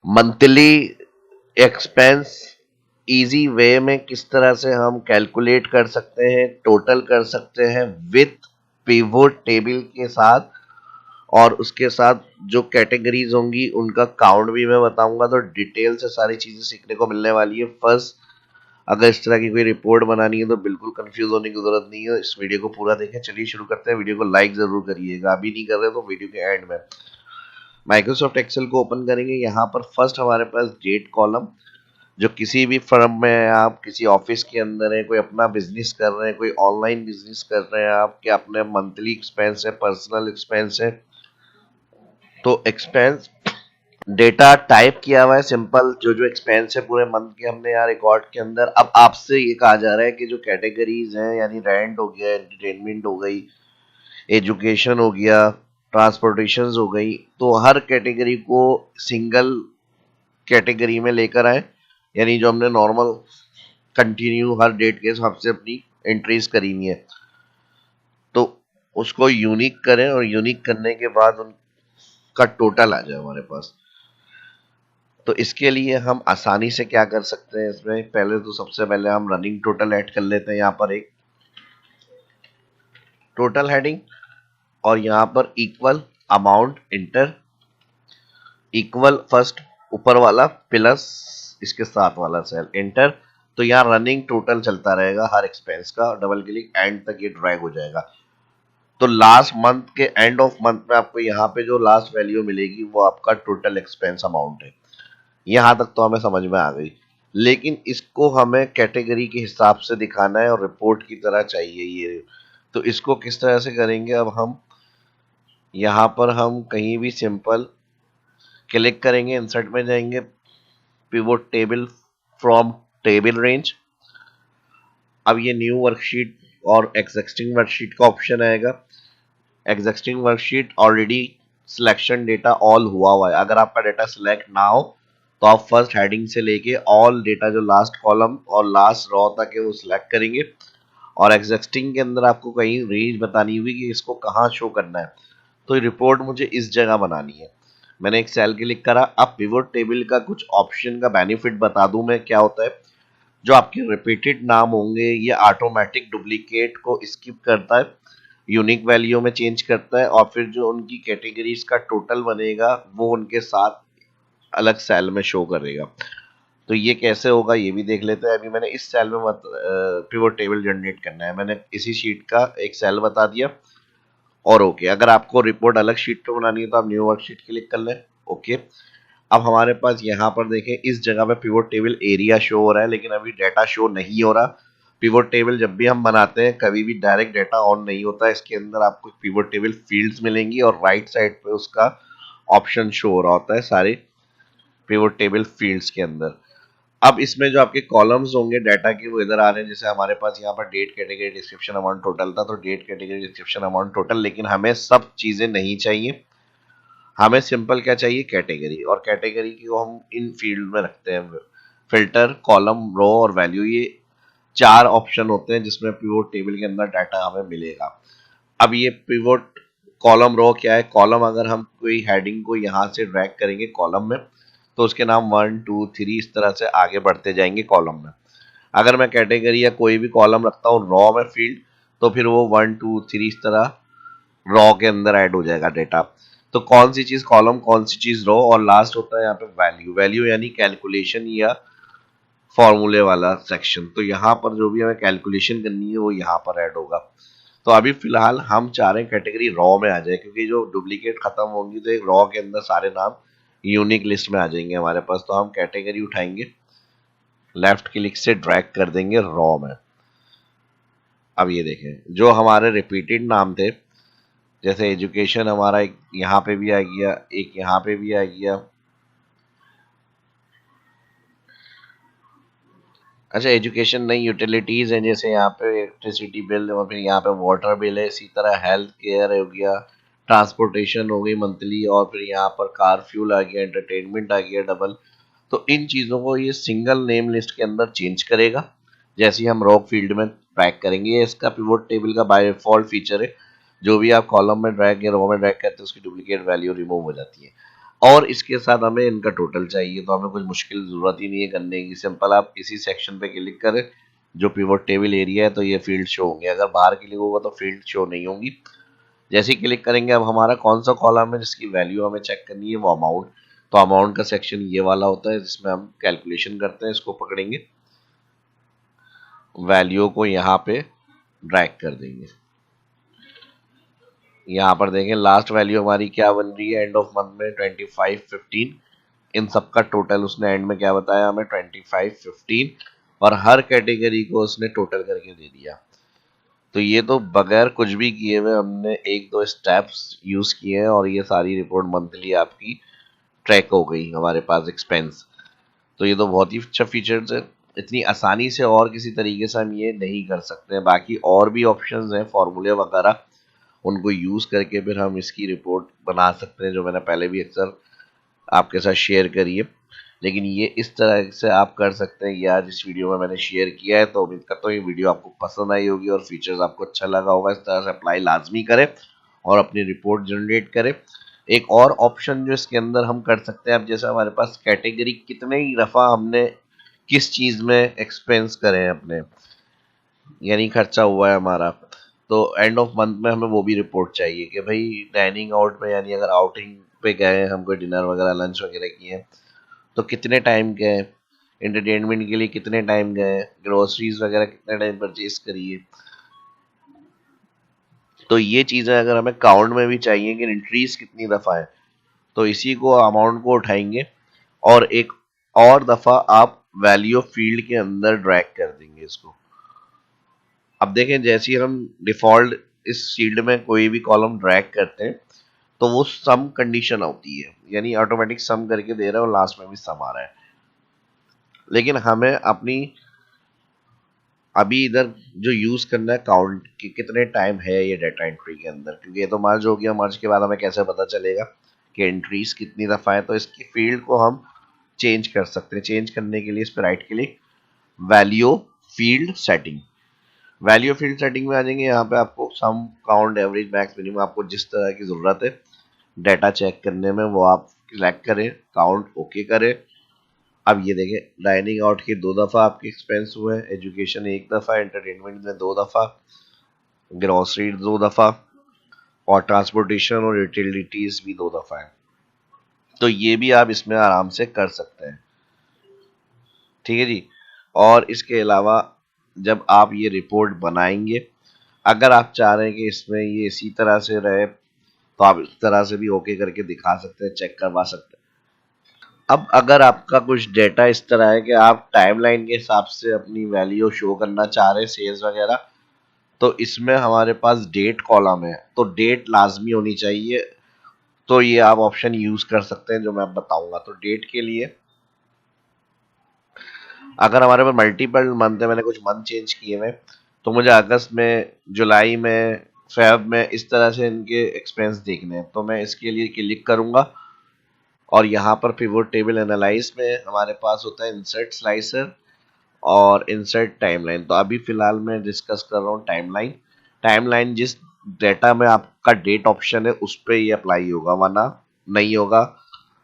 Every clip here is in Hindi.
मंथली एक्सपेंस इजी वे में किस तरह से हम कैलकुलेट कर सकते हैं, टोटल कर सकते हैं विथ पिवोट टेबल के साथ, और उसके साथ जो कैटेगरीज होंगी उनका काउंट भी मैं बताऊंगा। तो डिटेल से सारी चीजें सीखने को मिलने वाली है। फर्स्ट, अगर इस तरह की कोई रिपोर्ट बनानी है तो बिल्कुल कंफ्यूज होने की जरूरत नहीं है, इस वीडियो को पूरा देखें। चलिए शुरू करते हैं। वीडियो को लाइक जरूर करिएगा, अभी नहीं कर रहे तो वीडियो के एंड में। माइक्रोसॉफ्ट एक्सेल को ओपन करेंगे। यहाँ पर फर्स्ट हमारे पास डेट कॉलम, जो किसी भी फर्म में है, आप किसी ऑफिस के अंदर है, कोई अपना बिजनेस कर रहे हैं, कोई ऑनलाइन बिजनेस कर रहे हैं आप, क्या अपने मंथली एक्सपेंस है, पर्सनल एक्सपेंस है, तो एक्सपेंस डेटा टाइप किया हुआ है सिंपल। जो जो एक्सपेंस है पूरे मंथ के हमने यहाँ रिकॉर्ड के अंदर। अब आपसे ये कहा जा रहा है कि जो कैटेगरीज हैं, यानी रेंट हो गया, एंटरटेनमेंट हो गई, एजुकेशन हो गया, ट्रांसपोर्टेशन हो गई, तो हर कैटेगरी को सिंगल कैटेगरी में लेकर आए। यानी जो हमने नॉर्मल कंटिन्यू हर डेट के हिसाब से अपनी एंट्रीज करी हुई है, तो उसको यूनिक करें, और यूनिक करने के बाद उनका टोटल आ जाए हमारे पास। तो इसके लिए हम आसानी से क्या कर सकते हैं, इसमें पहले तो सबसे पहले हम रनिंग टोटल ऐड कर लेते हैं। यहाँ पर एक टोटल हेडिंग, और यहाँ पर equal amount inter, equal first ऊपर वाला प्लस इसके साथ वाला सेल इंटर। तो यहाँ रनिंग टोटल चलता रहेगा हर एक्सपेंस का, डबल क्लिक एंड तक ये ड्रैग हो जाएगा। तो लास्ट मंथ के एंड ऑफ मंथ में आपको यहाँ पे जो लास्ट वैल्यू मिलेगी वो आपका टोटल एक्सपेंस अमाउंट है। यहाँ तक तो हमें समझ में आ गई, लेकिन इसको हमें कैटेगरी के हिसाब से दिखाना है और रिपोर्ट की तरह चाहिए ये। तो इसको किस तरह से करेंगे, अब हम यहाँ पर हम कहीं भी सिंपल क्लिक करेंगे, इंसर्ट में जाएंगे, pivot table from table range. अब ये न्यू वर्कशीट और एग्जिस्टिंग वर्कशीट का ऑप्शन आएगा। Existing worksheet already selection data all हुआ है। अगर आपका डेटा सिलेक्ट ना हो तो आप फर्स्ट हेडिंग से लेके ऑल डेटा जो लास्ट कॉलम और लास्ट रो तक है वो सिलेक्ट करेंगे, और एग्जिस्टिंग के अंदर आपको कहीं रेंज बतानी हुई कि इसको कहाँ शो करना है। तो रिपोर्ट मुझे इस जगह बनानी है। मैंने एक सेल क्लिक करा। अब पिवोट टेबल का कुछ ऑप्शन का बेनिफिट बता दूं मैं क्या होता है। जो आपके रिपीटेड नाम होंगे ये ऑटोमेटिक डुप्लीकेट को स्किप करता है, यूनिक वैल्यू में चेंज करता है, और फिर जो उनकी कैटेगरीज का टोटल बनेगा वो उनके साथ अलग सेल में शो करेगा। तो ये कैसे होगा ये भी देख लेते हैं। अभी मैंने इस सेल में पिवोट टेबल जनरेट करना है, मैंने इसी शीट का एक सेल बता दिया, और ओके। अगर आपको रिपोर्ट अलग शीट पे बनानी है तो आप न्यू वर्कशीट क्लिक कर लें, ओके। अब हमारे पास यहाँ पर देखें इस जगह पे पिवोट टेबल एरिया शो हो रहा है, लेकिन अभी डाटा शो नहीं हो रहा। पिवोट टेबल जब भी हम बनाते हैं कभी भी डायरेक्ट डाटा ऑन नहीं होता है। इसके अंदर आपको पिवोट टेबल फील्ड्स मिलेंगी, और राइट साइड पे उसका ऑप्शन शो हो रहा होता है सारे पिवोट टेबल फील्ड्स के अंदर। अब इसमें जो आपके कॉलम्स होंगे डाटा के वो इधर आ रहे हैं। जैसे हमारे पास यहाँ पर date, category, description, amount, total था, तो date, category, description, amount, total. लेकिन हमें सब चीजें नहीं चाहिए, हमें सिंपल क्या चाहिए, कैटेगरी। और कैटेगरी को हम इन फील्ड में रखते हैं, फिल्टर, कॉलम, रो और वैल्यू। ये चार ऑप्शन होते हैं जिसमें पिवोट टेबल के अंदर डाटा हमें मिलेगा। अब ये पिवोट कॉलम रो क्या है, कॉलम अगर हम कोई हेडिंग को यहाँ से ड्रैग करेंगे कॉलम में तो उसके नाम 1 2 3 इस तरह से आगे बढ़ते जाएंगे कॉलम में। अगर मैं कैटेगरी या कोई भी कॉलम रखता हूँ रॉ में फील्ड, तो फिर वो 1 2 3 इस तरह रॉ के अंदर ऐड हो जाएगा डेटा। तो कौन सी चीज कॉलम, कौन सी चीज रॉ, और लास्ट होता है यहाँ पे वैल्यू। वैल्यू यानी कैलकुलेशन या फॉर्मूले वाला सेक्शन। तो यहाँ पर जो भी हमें कैलकुलेशन करनी है वो यहाँ पर ऐड होगा। तो अभी फिलहाल हम चाह रहे हैं कैटेगरी रॉ में आ जाए, क्योंकि जो डुप्लीकेट खत्म होंगी तो एक रॉ के अंदर सारे नाम यूनिक लिस्ट में आ जाएंगे हमारे पास। तो हम कैटेगरी उठाएंगे, लेफ्ट क्लिक से ड्रैग कर देंगे रॉ में। अब ये देखें जो हमारे रिपीटेड नाम थे, जैसे एजुकेशन हमारा एक यहाँ पे भी आ गया, एक यहाँ पे भी आ गया। अच्छा, एजुकेशन नहीं, यूटिलिटीज है, जैसे यहाँ पे इलेक्ट्रिसिटी बिल, और फिर यहाँ पे वाटर बिल है। इसी तरह हेल्थ केयर हो गया, ट्रांसपोर्टेशन हो गई मंथली, और फिर यहाँ पर कार फ्यूल आ गया, एंटरटेनमेंट आ गया डबल। तो इन चीज़ों को ये सिंगल नेम लिस्ट के अंदर चेंज करेगा जैसे ही हम रॉ फील्ड में ट्रैक करेंगे। ये इसका पिवोट टेबल का बाय डिफॉल्ट फीचर है। जो भी आप कॉलम में ड्रैग या रो में ड्रैग करते हैं उसकी डुप्लीकेट वैल्यू रिमूव हो जाती है। और इसके साथ हमें इनका टोटल चाहिए, तो हमें कुछ मुश्किल ज़रूरत ही नहीं है करने की। सिंपल आप इसी सेक्शन पे क्लिक करें, जो पिवट टेबल एरिया है तो ये फील्ड शो होंगे। अगर बाहर क्लिक होगा तो फील्ड शो नहीं होंगी। जैसे ही क्लिक करेंगे, अब हमारा कौन सा कॉलम है जिसकी वैल्यू हमें चेक करनी है, वो अमाउंट। तो अमाउंट का सेक्शन ये वाला होता है जिसमें हम कैलकुलेशन करते हैं। इसको पकड़ेंगे, वैल्यू को यहाँ पे ड्रैग कर देंगे। यहाँ पर देखें लास्ट वैल्यू हमारी क्या बन रही है एंड ऑफ मंथ में, 2515। इन सबका टोटल उसने एंड में क्या बताया हमें, 2515, और हर कैटेगरी को उसने टोटल करके दे दिया। तो ये तो बगैर कुछ भी किए हुए हमने एक दो स्टेप्स यूज किए हैं और ये सारी रिपोर्ट मंथली आपकी ट्रैक हो गई हमारे पास एक्सपेंस। तो ये तो बहुत ही अच्छा फीचर्स है। इतनी आसानी से और किसी तरीके से हम ये नहीं कर सकते हैं। बाकी और भी ऑप्शंस हैं, फॉर्मूले वगैरह, उनको यूज करके फिर हम इसकी रिपोर्ट बना सकते हैं, जो मैंने पहले भी अक्सर आपके साथ शेयर करी है। लेकिन ये इस तरह से आप कर सकते हैं। यार जिस वीडियो में मैंने शेयर किया है, तो उम्मीद करता हूँ ये वीडियो आपको पसंद आई होगी और फीचर्स आपको अच्छा लगा होगा। इस तरह से अप्लाई लाजमी करें और अपनी रिपोर्ट जनरेट करें। एक और ऑप्शन जो इसके अंदर हम कर सकते हैं, अब जैसे हमारे पास कैटेगरी कितने ही दफ़ा हमने किस चीज़ में एक्सपेंस करें अपने, यानी खर्चा हुआ है हमारा, तो एंड ऑफ मंथ में हमें वो भी रिपोर्ट चाहिए कि भाई डाइनिंग आउट में, यानी अगर आउटिंग पे गए हम, कोई डिनर वगैरह लंच वगैरह किए, तो कितने टाइम गए, एंटरटेनमेंट के लिए कितने टाइम गए, ग्रोसरीज वगैरह कितने टाइम परचेज करिए। तो ये चीज़ें अगर हमें काउंट में भी चाहिए कि एंट्रीज कितनी दफ़ा है, तो इसी को अमाउंट को उठाएंगे और एक और दफ़ा आप वैल्यू ऑफ फील्ड के अंदर ड्रैग कर देंगे इसको। अब देखें, जैसे ही हम डिफॉल्ट इस फील्ड में कोई भी कॉलम ड्रैग करते हैं, तो वो सम कंडीशन होती है, यानी ऑटोमेटिक सम करके दे रहा है और लास्ट में भी सम आ रहा है। लेकिन हमें अपनी अभी इधर जो यूज करना है काउंट कि कितने टाइम है ये डाटा एंट्री के अंदर, क्योंकि ये तो मर्ज हो गया। मर्ज के बाद हमें कैसे पता चलेगा कि एंट्रीज कितनी दफा है, तो इसकी फील्ड को हम चेंज कर सकते हैं। चेंज करने के लिए इस पर right click, value field setting, value field setting में आ जाएंगे। यहाँ पे आपको सम, काउंट, एवरेज, मैक्स, मिनिमम, आपको जिस तरह की जरूरत है डाटा चेक करने में वो आप सिलेक्ट करें, काउंट ओके करें। अब ये देखें, डाइनिंग आउट के 2 दफ़ा आपके एक्सपेंस हुए, एजुकेशन 1 दफ़ा, एंटरटेनमेंट में 2 दफ़ा, ग्रोसरी 2 दफ़ा, और ट्रांसपोर्टेशन और यूटिलिटीज भी 2 दफ़ा है। तो ये भी आप इसमें आराम से कर सकते हैं। ठीक है जी। और इसके अलावा जब आप ये रिपोर्ट बनाएंगे, अगर आप चाह रहे हैं कि इसमें ये इसी तरह से रहे, तो आप इस तरह से भी ओके करके दिखा सकते हैं, चेक करवा सकते हैं। अब अगर आपका कुछ डेटा इस तरह है कि आप टाइमलाइन के हिसाब से अपनी वैल्यू शो करना चाह रहे हैं, सेल्स वगैरह, तो इसमें हमारे पास डेट कॉलम है, तो डेट लाजमी होनी चाहिए। तो ये आप ऑप्शन यूज कर सकते हैं जो मैं बताऊंगा। तो डेट के लिए, अगर हमारे पास मल्टीपल मंथ है, मैंने कुछ मंथ चेंज किए हुए, तो मुझे अगस्त में, जुलाई में, फेब में, इस तरह से इनके एक्सपेंस देखने हैं, तो मैं इसके लिए क्लिक करूंगा। और यहाँ पर पिवोट टेबल एनालाइज में हमारे पास होता है इंसर्ट स्लाइसर और इंसर्ट टाइमलाइन। तो अभी फिलहाल मैं डिस्कस कर रहा हूँ टाइमलाइन। टाइमलाइन जिस डेटा में आपका डेट ऑप्शन है उस पर ये अप्लाई होगा, वरना नहीं होगा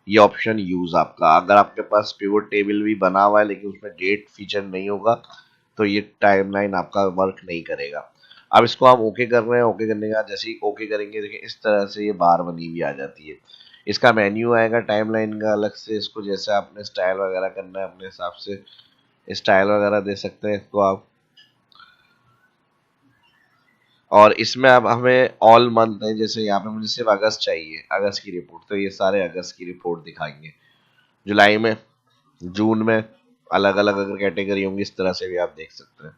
ये ऑप्शन यूज आपका। अगर आपके पास पिवट टेबल भी बना हुआ है लेकिन उसमें डेट फीचर नहीं होगा, तो ये टाइमलाइन आपका वर्क नहीं करेगा। अब इसको हम ओके कर रहे हैं। ओके करने के बाद जैसे ही ओके करेंगे, देखिए इस तरह से ये बार बनी हुई आ जाती है। इसका मेन्यू आएगा टाइमलाइन का अलग से। इसको जैसे आपने स्टाइल वगैरह करना है अपने हिसाब से स्टाइल वगैरह दे सकते हैं इसको आप। और इसमें अब हमें ऑल मंथ है, जैसे यहाँ पे मुझे सिर्फ अगस्त चाहिए, अगस्त की रिपोर्ट, तो ये सारे अगस्त की रिपोर्ट दिखाएंगे। जुलाई में, जून में, अलग अलग अगर कैटेगरी होंगी इस तरह से भी आप देख सकते हैं।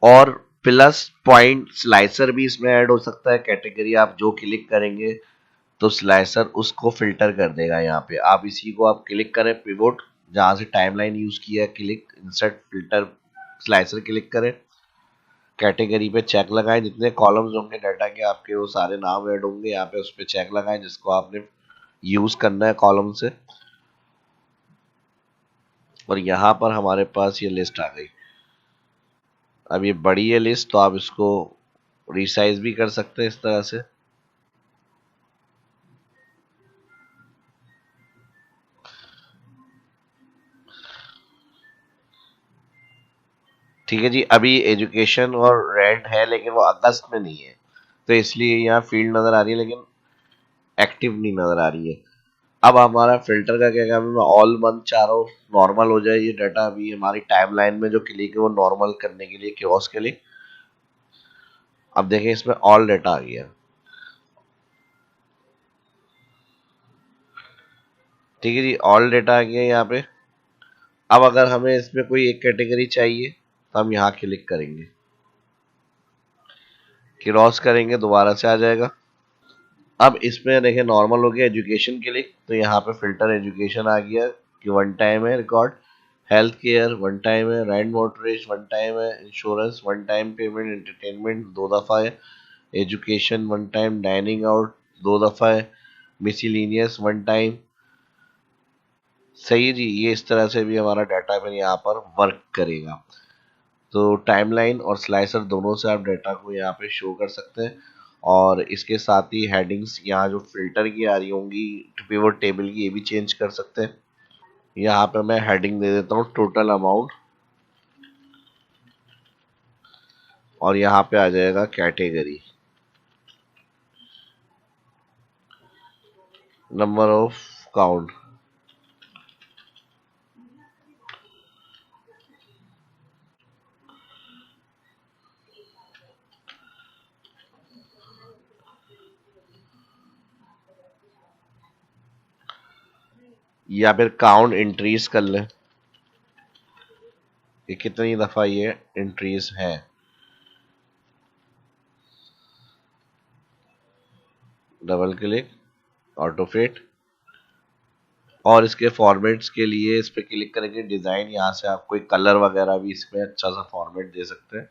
और प्लस पॉइंट स्लाइसर भी इसमें ऐड हो सकता है। कैटेगरी आप जो क्लिक करेंगे तो स्लाइसर उसको फिल्टर कर देगा। यहाँ पे आप इसी को आप क्लिक करें, पिवोट जहाँ से टाइमलाइन यूज किया है, click, insert, filter, slicer click करें, कैटेगरी पे चेक लगाएं, जितने कॉलम्स होंगे डाटा के आपके वो सारे नाम ऐड होंगे यहाँ पे, उस पर चेक लगाएं जिसको आपने यूज करना है कॉलम से। और यहाँ पर हमारे पास ये लिस्ट आ गई। अब ये बड़ी है लिस्ट, तो आप इसको रिसाइज भी कर सकते हैं इस तरह से। ठीक है जी, अभी एजुकेशन और रेंट है लेकिन वो अगस्त में नहीं है, तो इसलिए यहाँ फील्ड नजर आ रही है लेकिन एक्टिव नहीं नजर आ रही है। अब हमारा फिल्टर का क्या काम है, मैं ऑल मंथ चाह रहा हूँ नॉर्मल हो जाए ये डाटा। अभी हमारी टाइमलाइन में जो क्लिक है वो नॉर्मल करने के लिए, क्योस के लिए। अब देखें इसमें ऑल डाटा आ गया। ठीक है जी, ऑल डाटा आ गया यहाँ पे। अब अगर हमें इसमें कोई एक कैटेगरी चाहिए तो हम यहाँ क्लिक करेंगे, क्रॉस करेंगे, दोबारा से आ जाएगा। अब इसमें देखें नॉर्मल हो गया एजुकेशन के लिए, तो यहाँ पे फिल्टर एजुकेशन आ गया कि वन टाइम है record, health care one time है, रेंट मोटरेज वन टाइम है, insurance one time payment, entertainment दो दफ़ा है, education one time, dining out दो दफ़ा है, मिसिलीनियस वन टाइम। सही है जी, ये इस तरह से भी हमारा डाटा फिर यहाँ पर वर्क करेगा। तो टाइमलाइन और स्लाइसर दोनों से आप डाटा को यहाँ पे शो कर सकते हैं। और इसके साथ ही हेडिंग्स यहाँ जो फिल्टर की आ रही होंगी पिवट टेबल की, ये भी चेंज कर सकते हैं। यहाँ पे मैं हेडिंग दे देता हूँ टोटल अमाउंट, और यहाँ पे आ जाएगा कैटेगरी, नंबर ऑफ काउंट। या फिर काउंट इंक्रीज कर लें कि कितनी दफा ये इंक्रीज है। Double click, auto fit. और इसके फॉर्मेट्स के लिए इस पे क्लिक करेंगे डिजाइन, यहाँ से आप कोई कलर वगैरह भी इसमें अच्छा सा फॉर्मेट दे सकते हैं।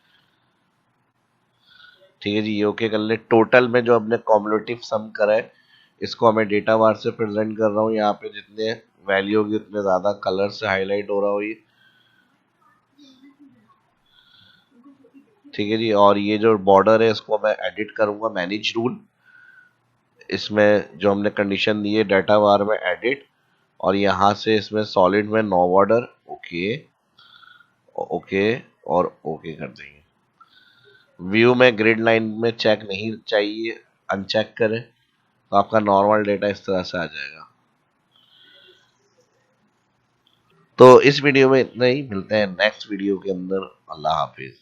ठीक है जी, ये ओके कर ले। टोटल में जो हमने कॉम्युलेटिव सम करा है इसको हमें डेटा बार से प्रेजेंट कर रहा हूँ। यहाँ पे जितने वैल्यू होगी उतने ज्यादा कलर से हाईलाइट हो रहा हो ये। ठीक है जी, और ये जो बॉर्डर है इसको मैं एडिट करूंगा, मैनेज रूल। इसमें जो हमने कंडीशन दी है डाटा बार में एडिट, और यहाँ से इसमें सॉलिड में नो बॉर्डर, ओके ओके और ओके कर देंगे। व्यू में ग्रिड लाइन में चेक नहीं चाहिए, अनचेक करें, तो आपका नॉर्मल डेटा इस तरह से आ जाएगा। तो इस वीडियो में इतना ही, मिलते हैं नेक्स्ट वीडियो के अंदर। अल्लाह हाफिज।